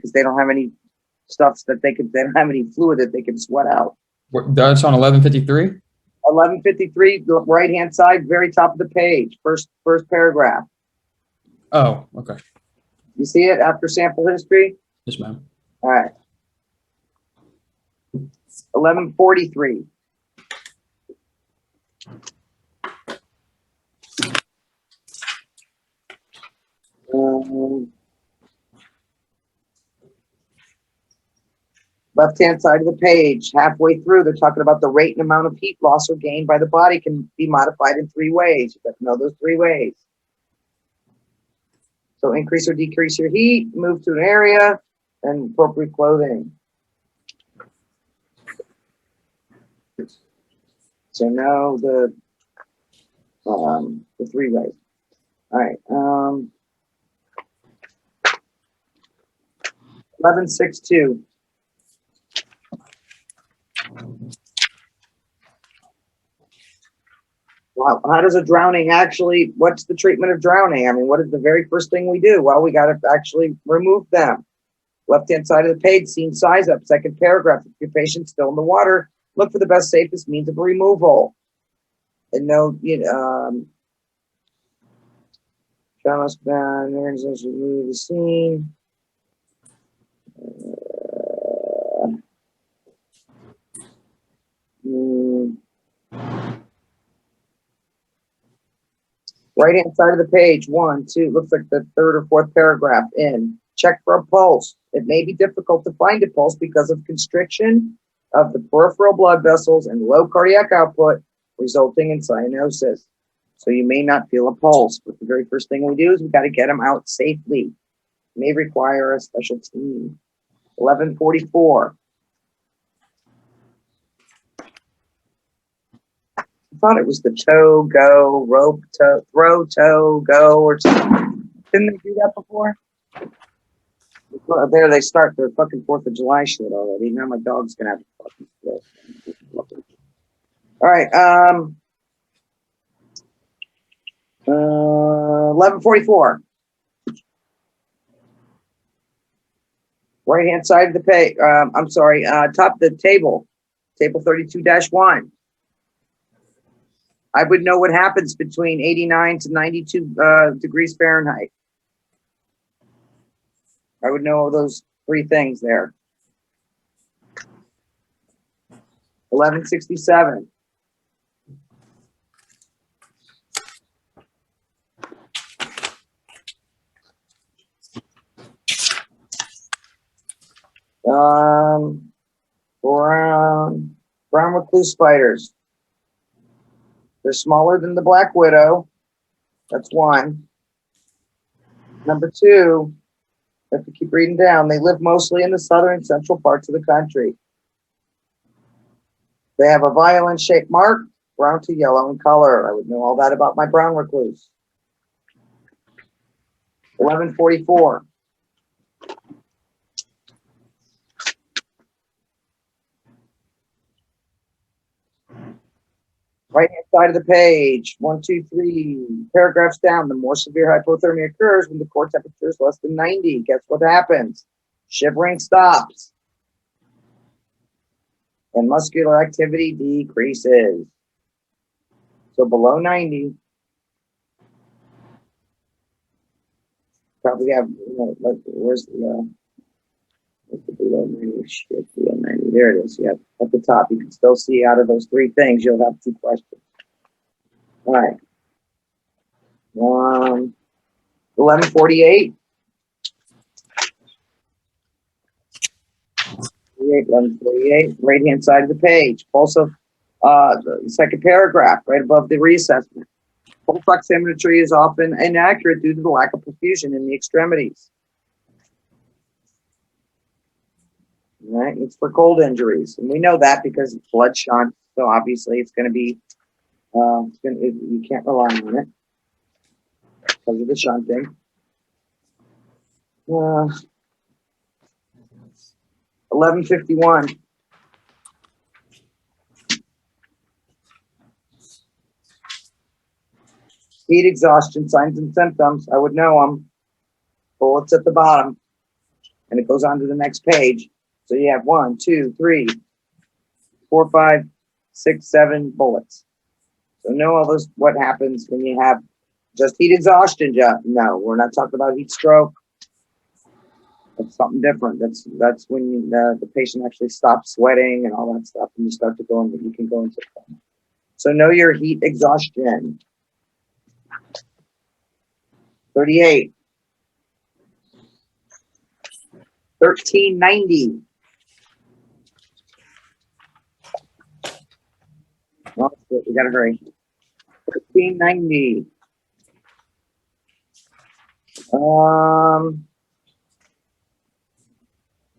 because they don't have any stuff that they don't have any fluid that they can sweat out. That's on 1153. 1153, right hand side, very top of the page, first paragraph. Oh, okay. You see it after sample history? Yes, ma'am. All right. 1143. Left-hand side of the page, halfway through, they're talking about the rate and amount of heat loss or gain by the body can be modified in 3 ways. You got to know those 3 ways. So increase or decrease your heat, move to an area, and appropriate clothing. So now the 3 ways. All right. 1162. Wow. How does a drowning actually, what's the treatment of drowning? I mean, what is the very first thing we do? Well, we got to actually remove them. Left-hand side of the page, scene size up, second paragraph. If your patient's still in the water, look for the best, safest means of removal. And no, trauma span, organization remove the scene. Right-hand side of the page, 1, 2, looks like the 3rd or 4th paragraph in. Check for a pulse. It may be difficult to find a pulse because of constriction of the peripheral blood vessels and low cardiac output, resulting in cyanosis. So you may not feel a pulse, but the very first thing we do is we got to get them out safely. It may require a special team. 1144. I thought it was the toe, go, rope, toe, throw, toe, go, or something. Didn't they do that before? Well, there they start their fucking 4th of July shit already. Now my dog's gonna have a fucking split. All right. 1144. Right-hand side of the page. I'm sorry. Top of the table. Table 32-1. I would know what happens between 89 to 92 degrees Fahrenheit. I would know those 3 things there. 1167. Brown recluse spiders. They're smaller than the black widow. That's 1. Number 2, if you keep reading down, they live mostly in the southern and central parts of the country. They have a violin shaped mark, brown to yellow in color. I would know all that about my brown recluse. 1144. Right-hand side of the page, 1, 2, 3 paragraphs down. The more severe hypothermia occurs when the core temperature is less than 90. Guess what happens? Shivering stops. And muscular activity decreases. So below 90, probably have, like, where's the below 90? Shit, below 90. There it is. Yeah, at the top. You can still see out of those 3 things, you'll have 2 questions. All right. 1148. 1148, right-hand side of the page. Also, the second paragraph, right above the reassessment. Pulse oximetry is often inaccurate due to the lack of perfusion in the extremities. All right, it's for cold injuries, and we know that because it's blood shunt. So obviously, it's going to be, you can't rely on it because of the shunting. 1151. Heat exhaustion, signs and symptoms. I would know them. Bullets at the bottom. and it goes on to the next page. So you have 1, 2, 3, 4, 5, 6, 7 bullets. So know all this, what happens when you have just heat exhaustion. No, we're not talking about heat stroke. That's something different. That's when the patient actually stops sweating and all that stuff, and you start to go into, you can go into coma. So know your heat exhaustion. 38. 1390. Oh, shit, we gotta hurry. 1390.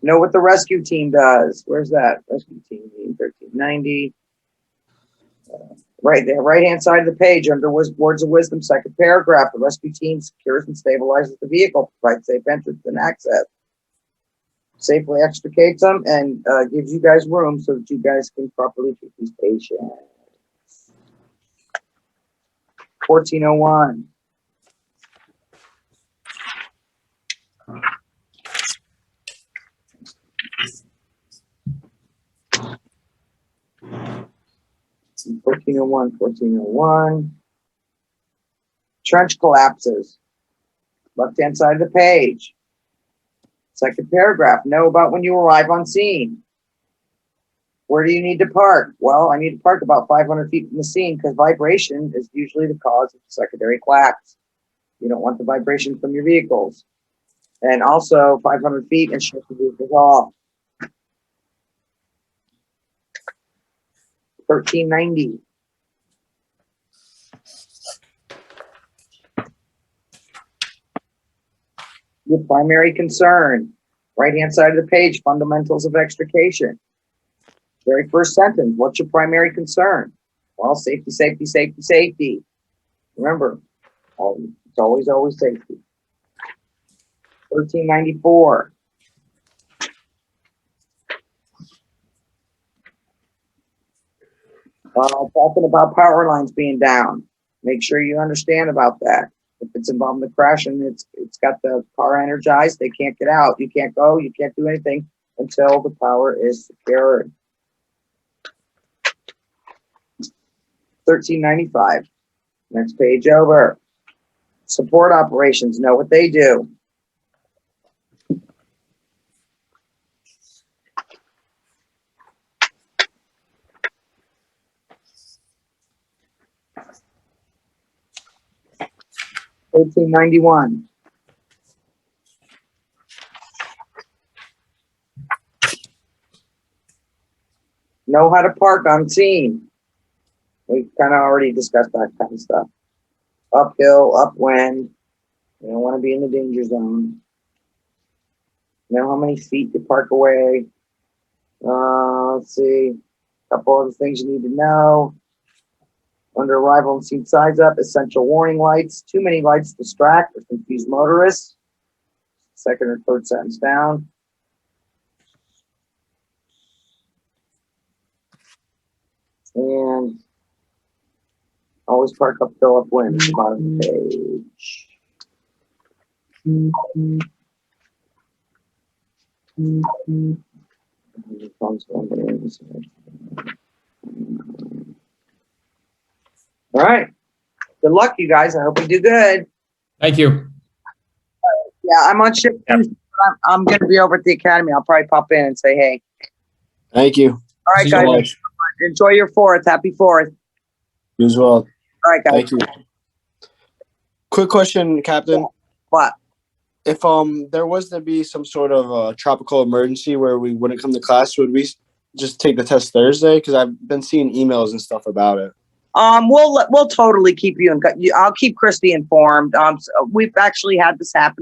Know what the rescue team does. Where's that? Rescue team, 1390. Right there, right-hand side of the page, under words of wisdom, second paragraph. The rescue team secures and stabilizes the vehicle, provides safe entrance and access, safely extricates them, and gives you guys room so that you guys can properly treat these patients. 1401. Fourteen oh one. Trench collapses. Left-hand side of the page. Second paragraph. Know about when you arrive on scene. Where do you need to park? Well, I need to park about 500 feet from the scene because vibration is usually the cause of secondary collapse. You don't want the vibration from your vehicles. And also 500 feet and shut the vehicles off. 1390. Your primary concern. Right-hand side of the page, fundamentals of extrication. Very first sentence, what's your primary concern? Well, safety, safety, safety, safety. Remember, it's always, always safety. 1394. Talking about power lines being down. Make sure you understand about that. If it's involved in the crash and it's got the car energized, they can't get out. You can't go, you can't do anything until the power is secured. 1395. Next page over. Support operations, know what they do. $13.91. Know how to park on scene. We kind of already discussed that kind of stuff. Uphill, upwind. You don't want to be in the danger zone. Know how many feet to park away. Let's see. A couple other things you need to know. Under arrival and scene size up, essential warning lights. Too many lights distract or confuse motorists. Second or third sentence down. And always park uphill, upwind at the bottom of the page. All right. Good luck, you guys. I hope you do good. Thank you. Yeah, I'm on shift. I'm going to be over at the academy. I'll probably pop in and say, hey. Thank you. All right, Thank you so guys. much. Enjoy your 4th. Happy 4th. You as well. All right, guys. Thank you. Quick question, Captain. What? If there was to be some sort of tropical emergency where we wouldn't come to class, would we just take the test Thursday? Because I've been seeing emails and stuff about it. We'll totally keep you I'll keep Christy informed. So we've actually had this happen